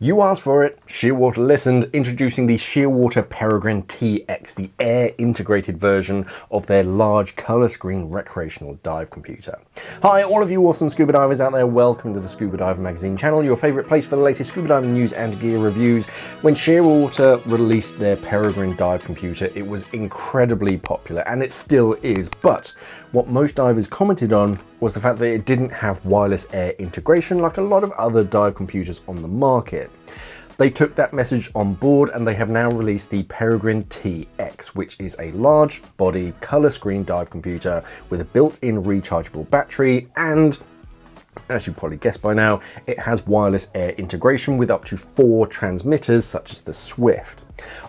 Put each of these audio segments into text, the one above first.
You asked for it, Shearwater listened, introducing the Shearwater Peregrine TX, the air integrated version of their large colour screen recreational dive computer. Hi all of you awesome scuba divers out there, welcome to the Scuba Diver Magazine channel, your favourite place for the latest scuba diving news and gear reviews. When Shearwater released their Peregrine dive computer, it was incredibly popular, and it still is, but what most divers commented on was the fact that it didn't have wireless air integration like a lot of other dive computers on the market. They took that message on board and they have now released the Peregrine TX, which is a large body colour screen dive computer with a built-in rechargeable battery, and as you probably guessed by now, it has wireless air integration with up to 4 transmitters such as the Swift.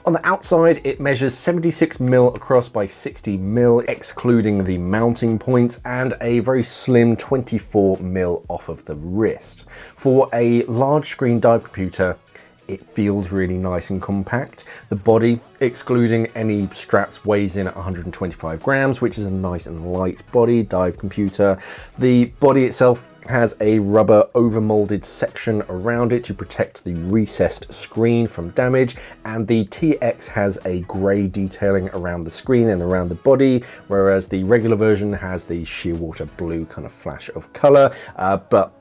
On the outside, it measures 76mm across by 60mm, excluding the mounting points, and a very slim 24mm off of the wrist. For a large screen dive computer, it feels really nice and compact. The body, excluding any straps, weighs in at 125 grams, which is a nice and light body dive computer. The body itself has a rubber overmolded section around it to protect the recessed screen from damage, and the TX has a grey detailing around the screen and around the body, whereas the regular version has the Shearwater blue kind of flash of colour, but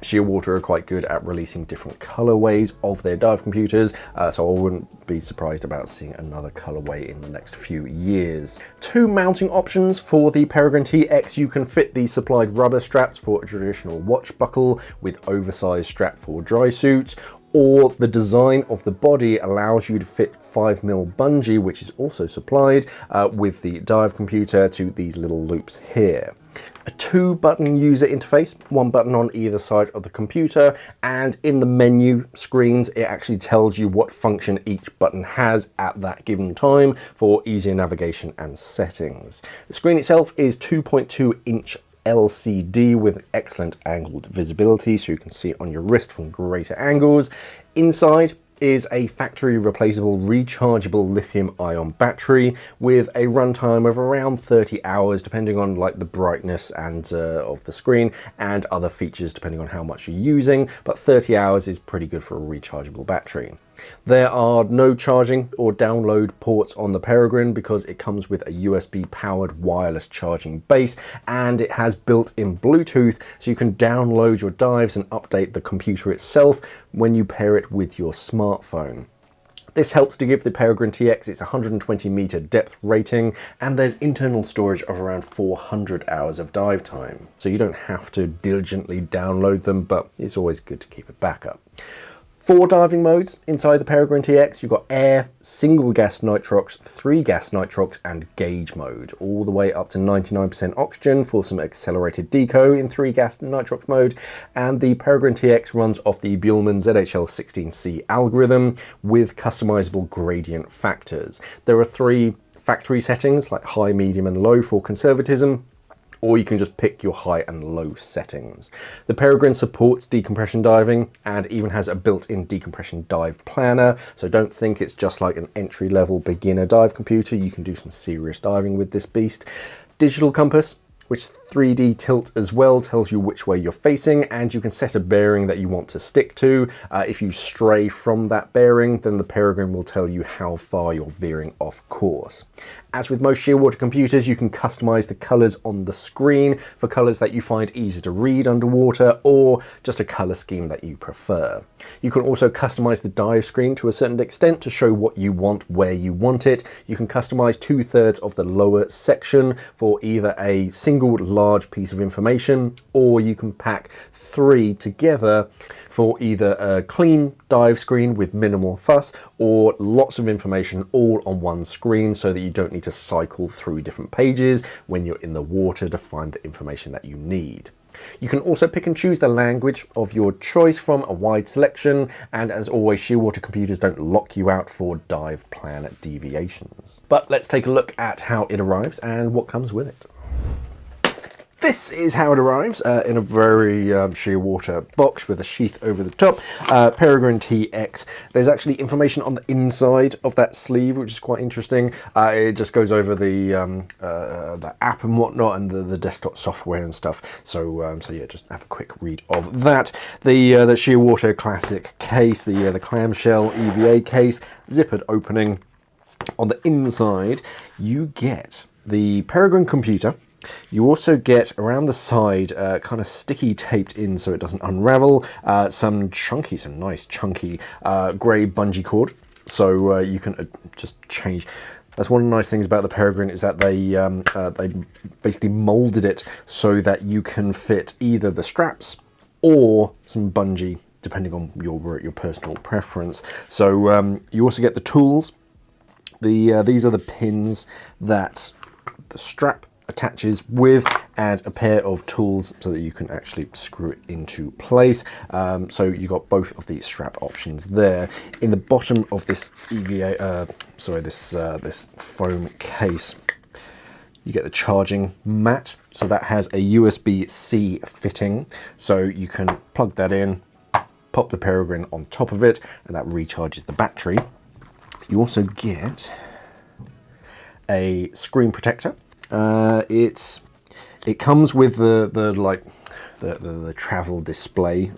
Shearwater are quite good at releasing different colorways of their dive computers, so I wouldn't be surprised about seeing another colorway in the next few years. 2 mounting options for the Peregrine TX. You can fit the supplied rubber straps for a traditional watch buckle with oversized strap for dry suits, or the design of the body allows you to fit 5mm bungee, which is also supplied with the dive computer, to these little loops here. A 2-button user interface, 1 button on either side of the computer, and in the menu screens it actually tells you what function each button has at that given time for easier navigation and settings. The screen itself is 2.2-inch LCD with excellent angled visibility, so you can see it on your wrist from greater angles. Inside is a factory replaceable rechargeable lithium-ion battery with a runtime of around 30 hours depending on like the brightness and of the screen and other features depending on how much you're using, but 30 hours is pretty good for a rechargeable battery. There are no charging or download ports on the Peregrine because it comes with a USB powered wireless charging base, and it has built-in Bluetooth, so you can download your dives and update the computer itself when you pair it with your smartphone. This helps to give the Peregrine TX its 120-meter depth rating, and there's internal storage of around 400 hours of dive time. So you don't have to diligently download them, but it's always good to keep a backup. 4 diving modes inside the Peregrine TX. You've got air, single gas nitrox, 3 gas nitrox, and gauge mode, all the way up to 99% oxygen for some accelerated deco in 3 gas nitrox mode. And the Peregrine TX runs off the 𝐬𝐮𝐻 𝐿16C algorithm with customizable gradient factors. There are 3 factory settings like high, medium, and low for conservatism, or you can just pick your high and low settings. The Peregrine supports decompression diving and even has a built-in decompression dive planner, so don't think it's just like an entry-level beginner dive computer. You can do some serious diving with this beast. Digital compass, which 3D tilt as well, tells you which way you're facing, and you can set a bearing that you want to stick to. If you stray from that bearing, then the Peregrine will tell you how far you're veering off course. As with most Shearwater computers, you can customize the colors on the screen for colors that you find easy to read underwater, or just a color scheme that you prefer. You can also customize the dive screen to a certain extent to show what you want where you want it. You can customize 2/3 of the lower section for either a single large piece of information, or you can pack 3 together for either a clean dive screen with minimal fuss or lots of information all on one screen, so that you don't need to cycle through different pages when you're in the water to find the information that you need. You can also pick and choose the language of your choice from a wide selection, and as always, Shearwater computers don't lock you out for dive plan deviations. But let's take a look at how it arrives and what comes with it. this is how it arrives in a very Shearwater box with a sheath over the top. Peregrine TX. There's actually information on the inside of that sleeve, which is quite interesting. It just goes over the app and whatnot, and the desktop software and stuff. So yeah, just have a quick read of that. The Shearwater classic case, the clamshell EVA case, zippered opening. On the inside, you get the Peregrine computer. You also get around the side, kind of sticky taped in so it doesn't unravel, some nice chunky grey bungee cord. So you can just change. That's one of the nice things about the Peregrine, is that they basically molded it so that you can fit either the straps or some bungee, depending on your personal preference. So you also get the tools. These are the pins that the strap attaches with, and a pair of tools so that you can actually screw it into place. So you got both of these strap options there. In the bottom of this EVA, this foam case, you get the charging mat. So that has a USB-C fitting, so you can plug that in, pop the Peregrine on top of it, and that recharges the battery. You also get a screen protector. It comes with the travel display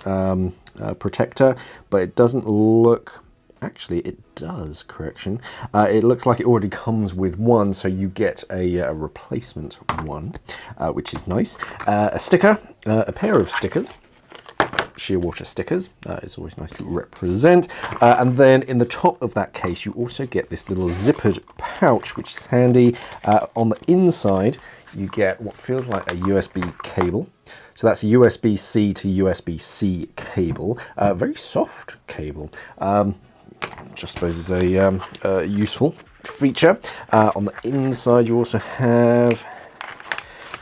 protector, but it doesn't look. Actually, it does. Correction. It looks like it already comes with one, so you get a replacement one, which is nice. A sticker, a pair of stickers. Shearwater stickers. It's always nice to represent. And then in the top of that case, you also get this little zippered pouch, which is handy. On the inside, you get what feels like a USB cable. So that's a USB-C to USB-C cable. Very soft cable. Just suppose is a useful feature. On the inside, you also have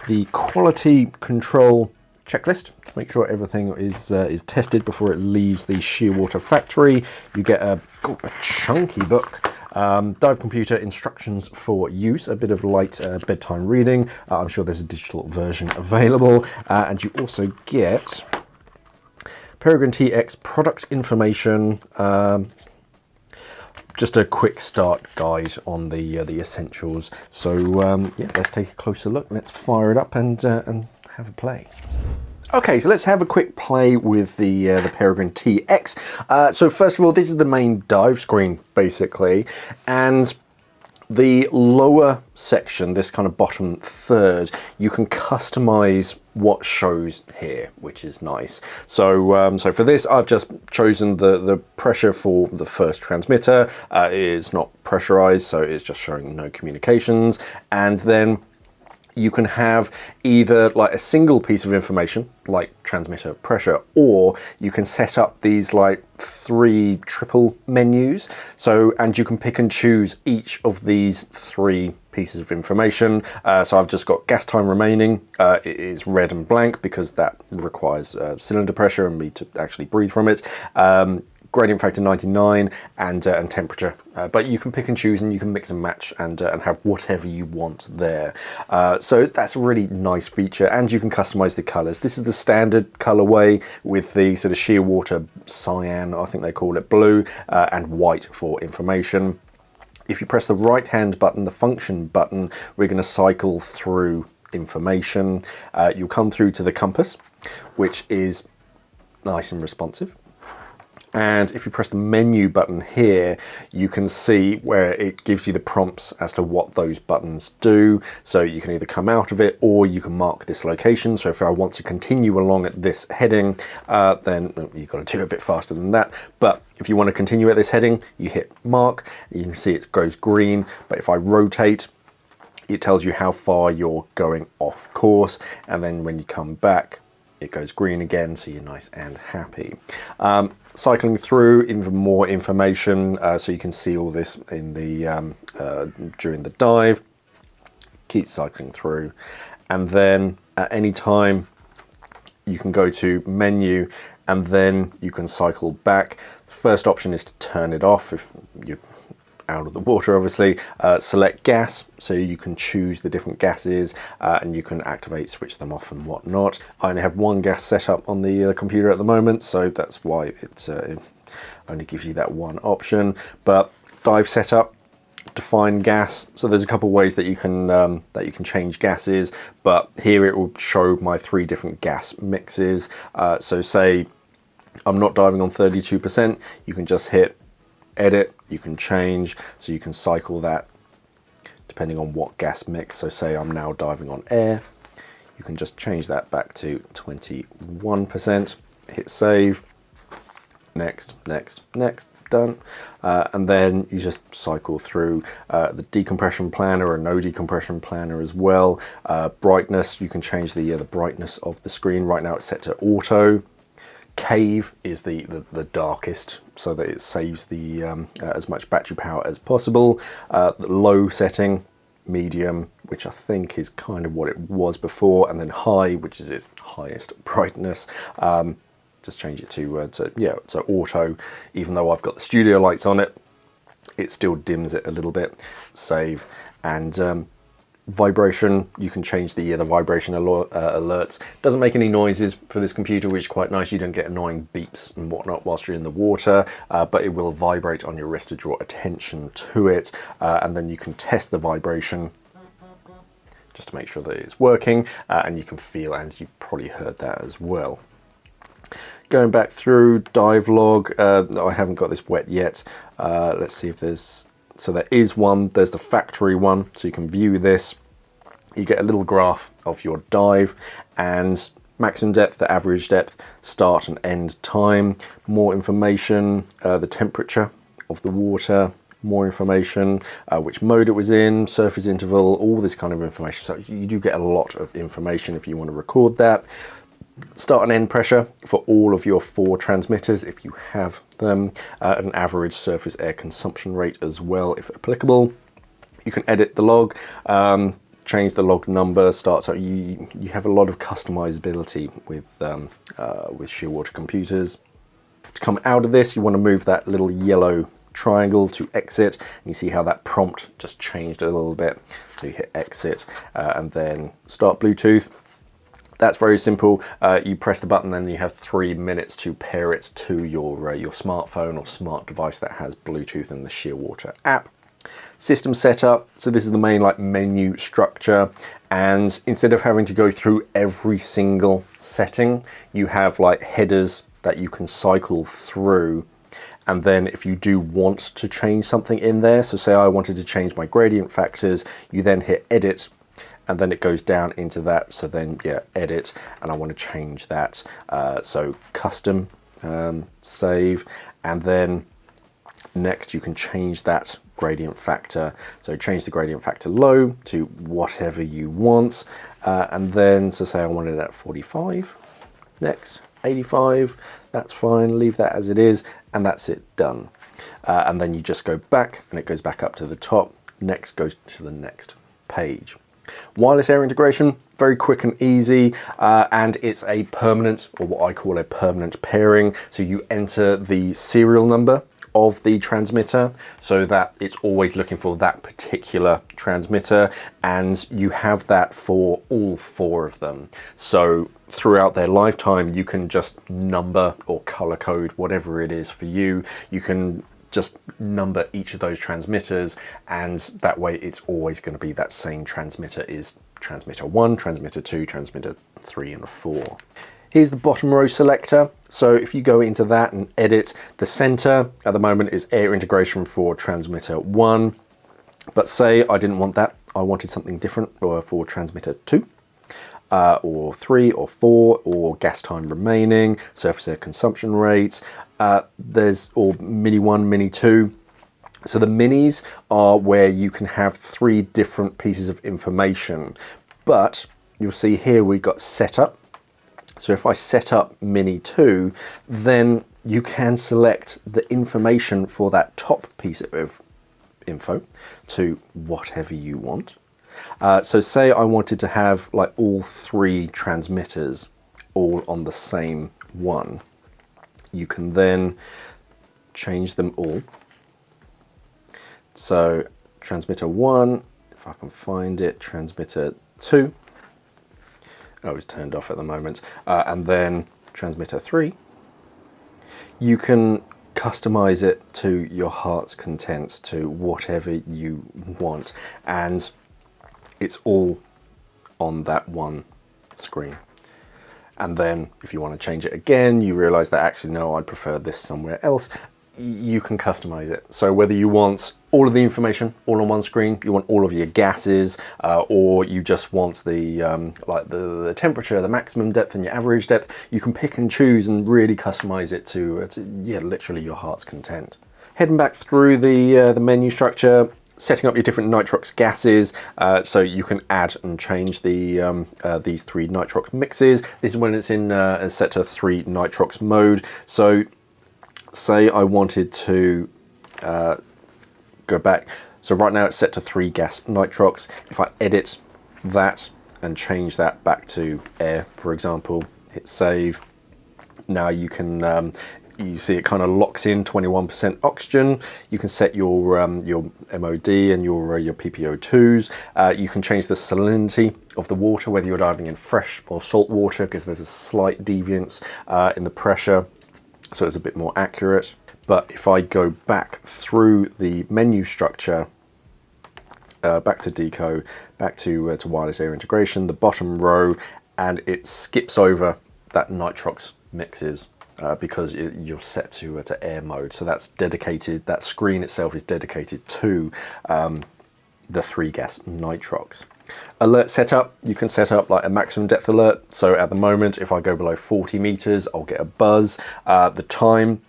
the quality control checklist to make sure everything is tested before it leaves the Shearwater factory. You get a chunky book, dive computer instructions for use, a bit of light bedtime reading. I'm sure there's a digital version available, and you also get Peregrine TX product information. Just a quick start guide on the essentials. So yeah, let's take a closer look. Let's fire it up and have a play. Okay, so let's have a quick play with the Peregrine TX. So first of all, this is the main dive screen, basically, and the lower section, this kind of bottom third, you can customize what shows here, which is nice. So so for this, I've just chosen the pressure for the first transmitter. It's not pressurized, so it's just showing no communications. And then you can have either like a single piece of information, like transmitter pressure, or you can set up these like 3 triple menus. So, and you can pick and choose each of these 3 pieces of information. So I've just got gas time remaining. It is red and blank because that requires cylinder pressure and me to actually breathe from it. Gradient factor 99 and temperature, but you can pick and choose, and you can mix and match and have whatever you want there. So that's a really nice feature, and you can customize the colors. This is the standard colorway with the sort of Shearwater cyan, I think they call it, blue, and white for information. If you press the right hand button, the function button, we're going to cycle through information. You'll come through to the compass, which is nice and responsive. And if you press the menu button here, you can see where it gives you the prompts as to what those buttons do. So you can either come out of it, or you can mark this location. So if I want to continue along at this heading, then you've got to do it a bit faster than that. But if you want to continue at this heading, you hit mark. You can see it goes green. But if I rotate, it tells you how far you're going off course. And then when you come back, it goes green again, so you're nice and happy. Cycling through even more information, so you can see all this in the during the dive. Keep cycling through, and then at any time you can go to menu, and then you can cycle back. The first option is to turn it off if you're out of the water obviously. Select gas, so you can choose the different gases and you can activate, switch them off and whatnot. I only have one gas set up on the computer at the moment, so that's why it only gives you that one option. But dive setup, define gas, so there's a couple ways that you can change gases, but here it will show my 3 different gas mixes. So say I'm not diving on 32%, you can just hit edit, you can change, so you can cycle that depending on what gas mix. So say I'm now diving on air, you can just change that back to 21%, hit save, next, next, next, done. And then you just cycle through the decompression planner or no decompression planner as well. Brightness, you can change the brightness of the screen. Right now it's set to auto. Cave is the darkest, so that it saves the as much battery power as possible. The low setting, medium, which I think is kind of what it was before, and then high, which is its highest brightness. Just change it to auto. Even though I've got the studio lights on it, it still dims it a little bit. Save. And vibration, you can change the vibration alerts. Doesn't make any noises for this computer, which is quite nice. You don't get annoying beeps and whatnot whilst you're in the water, but it will vibrate on your wrist to draw attention to it. And then you can test the vibration just to make sure that it's working, and you can feel, and you probably heard that as well. Going back through dive log, I haven't got this wet yet. Let's see if there's, so there is one, there's the factory one, so you can view this. You get a little graph of your dive and maximum depth, the average depth, start and end time, more information, the temperature of the water, more information, which mode it was in, surface interval, all this kind of information. So you do get a lot of information if you want to record that. Start and end pressure for all of your 4 transmitters if you have them, an average surface air consumption rate as well if applicable. You can edit the log, change the log number, so you have a lot of customizability with Shearwater computers. To come out of this, you want to move that little yellow triangle to exit, and you see how that prompt just changed a little bit. So you hit exit and then start Bluetooth. That's very simple. You press the button, then you have 3 minutes to pair it to your smartphone or smart device that has Bluetooth and the Shearwater app. System setup. So this is the main menu structure, and instead of having to go through every single setting, you have headers that you can cycle through. And then if you do want to change something in there, so say I wanted to change my gradient factors, you then hit edit, and then it goes down into that. So then edit, and I want to change that. So custom, save, and then next you can change that gradient factor. So change the gradient factor low to whatever you want. And then, so say I wanted it at 45, next, 85, that's fine, leave that as it is, and that's it, done. And then you just go back, and it goes back up to the top. Next goes to the next page. Wireless air integration, very quick and easy, and it's a permanent, or what I call a permanent pairing. So you enter the serial number of the transmitter so that it's always looking for that particular transmitter, and you have that for all 4 of them. So throughout their lifetime, you can just number or color code, whatever it is for you. You can just number each of those transmitters, and that way it's always going to be that same transmitter is transmitter 1, transmitter 2, transmitter 3 and 4. Here's the bottom row selector. So if you go into that and edit, the center at the moment is air integration for transmitter 1, but say I didn't want that, I wanted something different for transmitter 2. Or 3 or 4, or gas time remaining, surface air consumption rate, or mini 1, mini 2. So the minis are where you can have 3 different pieces of information, but you'll see here we've got setup. So if I set up mini 2, then you can select the information for that top piece of info to whatever you want. So say I wanted to have all 3 transmitters all on the same one. You can then change them all, So transmitter 1, if I can find it, transmitter 2. Oh, it's turned off at the moment. And then transmitter 3. You can customize it to your heart's content, to whatever you want. And it's all on that one screen. And then if you want to change it again, you realize that actually, no, I'd prefer this somewhere else. You can customize it. So whether you want all of the information all on one screen, you want all of your gases, or you just want the like the temperature, the maximum depth and your average depth, you can pick and choose and really customize it to yeah, literally your heart's content. Heading back through the menu structure, setting up your different nitrox gases, so you can add and change the these 3 nitrox mixes. This is when it's in set to 3 nitrox mode. So say I wanted to go back. So right now it's set to 3 gas nitrox. If I edit that and change that back to air, for example, hit save. Now you can you see it kind of locks in 21% oxygen. You can set your MOD and your PPO2s. You can change the salinity of the water, whether you're diving in fresh or salt water, because there's a slight deviance in the pressure, so it's a bit more accurate. But if I go back through the menu structure, back to 𝐃𝐿, back to wireless air integration, the bottom row, and it skips over that nitrox mixes. Because you're set to air mode, so that's dedicated. That screen itself is dedicated to the 3 gas nitrox. Alert setup, you can set up like a maximum depth alert. So at the moment, if I go below 40 meters, I'll get a buzz. The time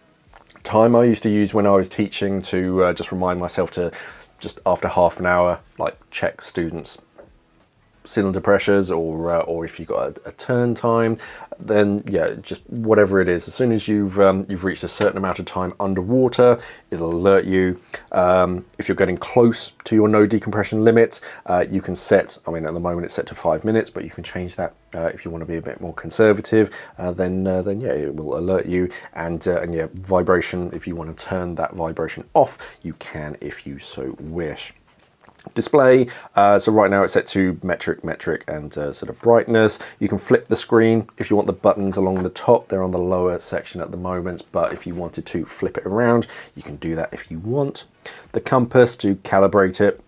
I used to use when I was teaching to just remind myself to just after half an hour, like check students' cylinder pressures, or if you've got a turn time, then yeah, just whatever it is. As soon as you've reached a certain amount of time underwater, it'll alert you. If you're getting close to your no decompression limit, you can set, I mean at the moment it's set to 5 minutes, but you can change that if you want to be a bit more conservative. Then yeah, it will alert you. And yeah, vibration, if you want to turn that vibration off, you can if you so wish. Display, so right now it's set to metric, and sort of brightness. You can flip the screen if you want the buttons along the top. They're on the lower section at the moment, but if you wanted to flip it around, you can do that if you want. The compass to calibrate it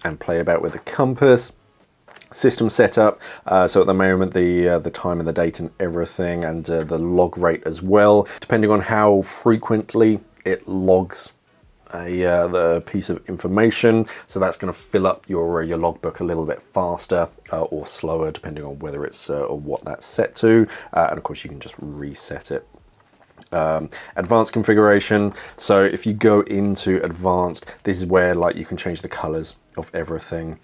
and play about with the compass. System setup, so at the moment the time of the date and everything, and the log rate as well, depending on how frequently it logs the piece of information. So that's going to fill up your logbook a little bit faster or slower, depending on whether it's or what that's set to, and of course you can just reset it. Advanced configuration, so if you go into advanced, this is where like you can change the colors of everything,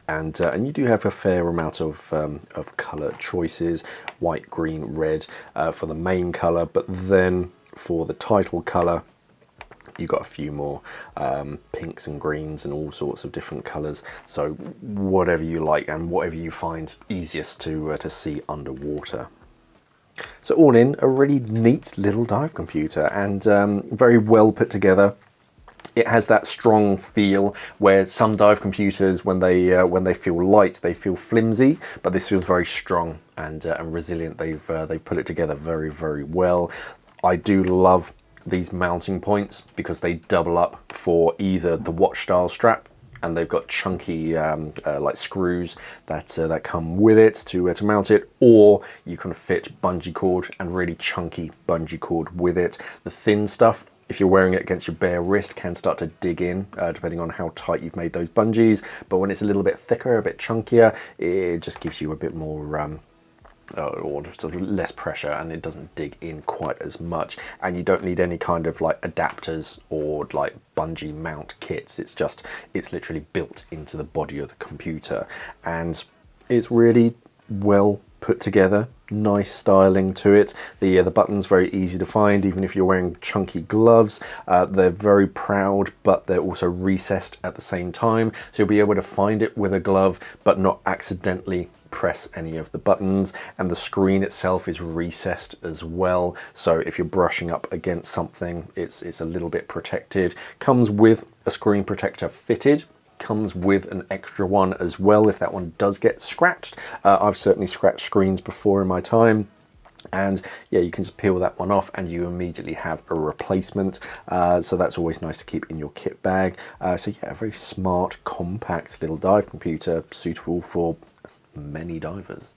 and you do have a fair amount of color choices: white, green, red for the main color, but then for the title color you got a few more pinks and greens and all sorts of different colors. So whatever you like and whatever you find easiest to see underwater. So all in, a really neat little dive computer, and very well put together. It has that strong feel where some dive computers, when they feel light, they feel flimsy, but this feels very strong and resilient. They've put it together very, very well. I do love these mounting points because they double up for either the watch style strap, and they've got chunky like screws that come with it to mount it, or you can fit bungee cord and really chunky bungee cord with it. The thin stuff, if you're wearing it against your bare wrist, can start to dig in depending on how tight you've made those bungees, but when it's a little bit thicker, a bit chunkier, it just gives you a bit more or sort of less pressure, and it doesn't dig in quite as much, and you don't need any kind of like adapters or like bungee mount kits. It's literally built into the body of the computer, and it's really well put together, nice styling to it. The button's very easy to find, even if you're wearing chunky gloves. They're very proud, but they're also recessed at the same time, so you'll be able to find it with a glove but not accidentally press any of the buttons. And the screen itself is recessed as well, so if you're brushing up against something, it's a little bit protected. Comes with a screen protector fitted. Comes with an extra one as well if that one does get scratched. I've certainly scratched screens before in my time, and yeah, you can just peel that one off and you immediately have a replacement. So that's always nice to keep in your kit bag. So yeah, a very smart, compact little dive computer, suitable for many divers.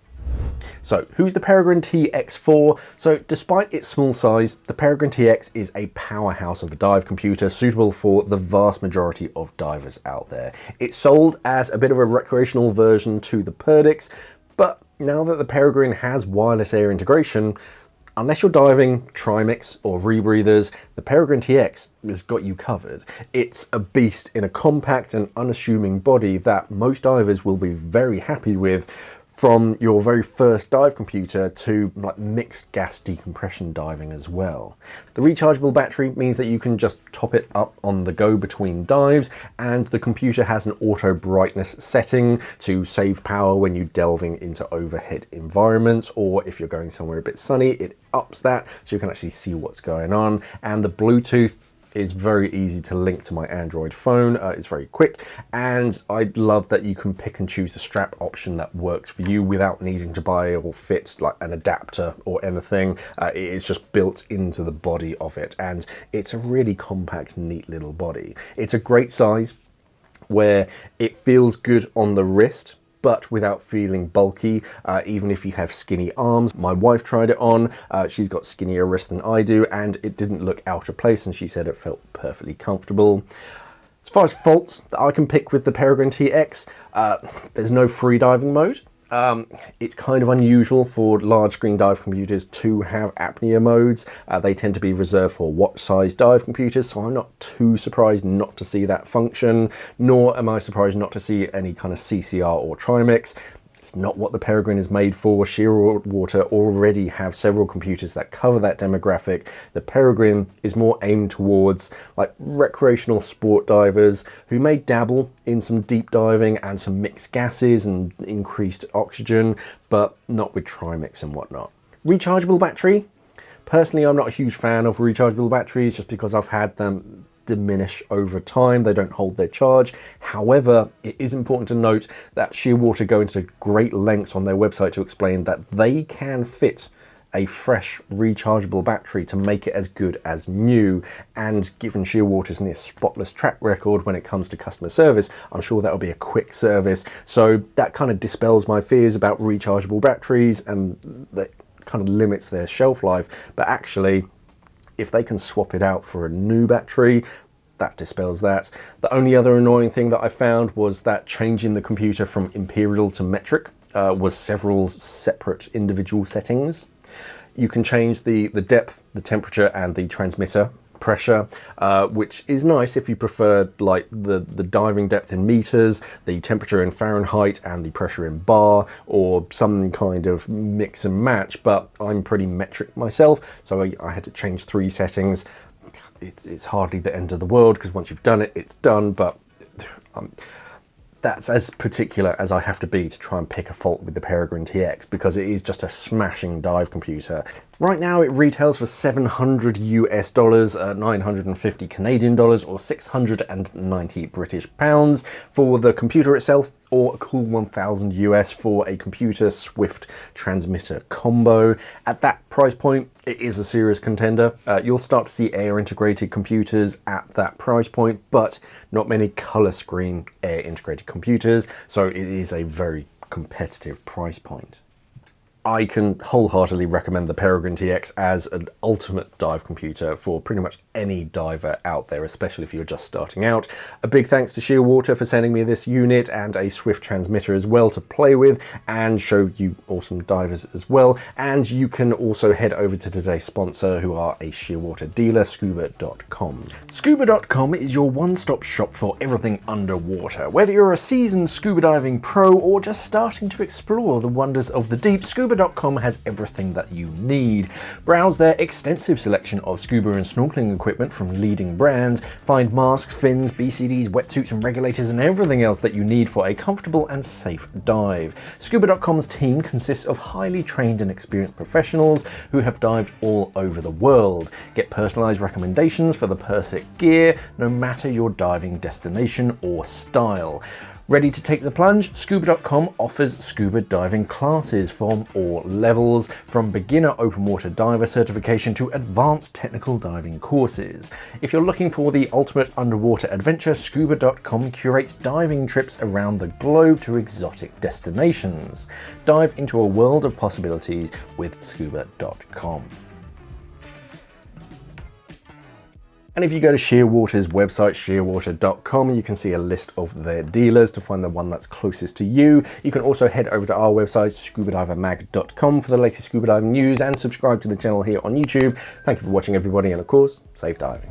So who's the Peregrine TX for? So despite its small size, the Peregrine TX is a powerhouse of a dive computer, suitable for the vast majority of divers out there. It's sold as a bit of a recreational version to the Perdix, but now that the Peregrine has wireless air integration, unless you're diving trimix or rebreathers, the Peregrine TX has got you covered. It's a beast in a compact and unassuming body that most divers will be very happy with, from your very first dive computer to like mixed gas decompression diving as well. The rechargeable battery means that you can just top it up on the go between dives, and the computer has an auto brightness setting to save power when you're delving into overhead environments, or if you're going somewhere a bit sunny, it ups that so you can actually see what's going on. And the Bluetooth is very easy to link to my Android phone. It's very quick, and I love that you can pick and choose the strap option that works for you without needing to buy or fit like an adapter or anything. It is just built into the body of it, and it's a really compact, neat little body. It's a great size where it feels good on the wrist, but without feeling bulky, even if you have skinny arms. My wife tried it on, she's got skinnier wrists than I do, and it didn't look out of place, and she said it felt perfectly comfortable. As far as faults that I can pick with the Peregrine TX, there's no free diving mode. It's kind of unusual for large screen dive computers to have apnea modes. They tend to be reserved for watch-sized dive computers, so I'm not too surprised not to see that function, nor am I surprised not to see any kind of CCR or trimix. It's not what the Peregrine is made for. Shearwater already have several computers that cover that demographic. The Peregrine is more aimed towards like recreational sport divers who may dabble in some deep diving and some mixed gases and increased oxygen, but not with trimix and whatnot. Rechargeable battery. Personally, I'm not a huge fan of rechargeable batteries just because I've had them diminish over time. They don't hold their charge. However, it is important to note that Shearwater go into great lengths on their website to explain that they can fit a fresh rechargeable battery to make it as good as new, and given Shearwater's near spotless track record when it comes to customer service, I'm sure that'll be a quick service. So that kind of dispels my fears about rechargeable batteries, and that kind of limits their shelf life. But actually, if they can swap it out for a new battery, that dispels that. The only other annoying thing that I found was that changing the computer from imperial to metric was several separate individual settings. You can change the depth, the temperature, and the transmitter pressure, which is nice if you prefer like the diving depth in meters, the temperature in Fahrenheit, and the pressure in bar, or some kind of mix and match. But I'm pretty metric myself, so I had to change 3 settings. It's hardly the end of the world, because once you've done it, it's done, but that's as particular as I have to be to try and pick a fault with the Peregrine TX, because it is just a smashing dive computer. Right now it retails for $700 US, 950 Canadian dollars, or 690 British pounds for the computer itself, or a cool 1000 US for a computer Swift transmitter combo. At that price point, it is a serious contender. You'll start to see air integrated computers at that price point, but not many color screen air integrated computers, so it is a very competitive price point. I can wholeheartedly recommend the Peregrine TX as an ultimate dive computer for pretty much any diver out there, especially if you're just starting out. A big thanks to Shearwater for sending me this unit and a Swift transmitter as well to play with and show you awesome divers as well. And you can also head over to today's sponsor, who are a Shearwater dealer, Scuba.com. Scuba.com is your one-stop shop for everything underwater. Whether you're a seasoned scuba diving pro or just starting to explore the wonders of the deep, Scuba Scuba.com has everything that you need. Browse their extensive selection of scuba and snorkeling equipment from leading brands, find masks, fins, BCDs, wetsuits and regulators and everything else that you need for a comfortable and safe dive. Scuba.com's team consists of highly trained and experienced professionals who have dived all over the world. Get personalized recommendations for the perfect gear, no matter your diving destination or style. Ready to take the plunge? Scuba.com offers scuba diving classes from all levels, from beginner open water diver certification to advanced technical diving courses. If you're looking for the ultimate underwater adventure, Scuba.com curates diving trips around the globe to exotic destinations. Dive into a world of possibilities with Scuba.com. And if you go to Shearwater's website, shearwater.com, you can see a list of their dealers to find the one that's closest to you. You can also head over to our website, scubadivermag.com, for the latest scuba diving news, and subscribe to the channel here on YouTube. Thank you for watching, everybody, and of course, safe diving.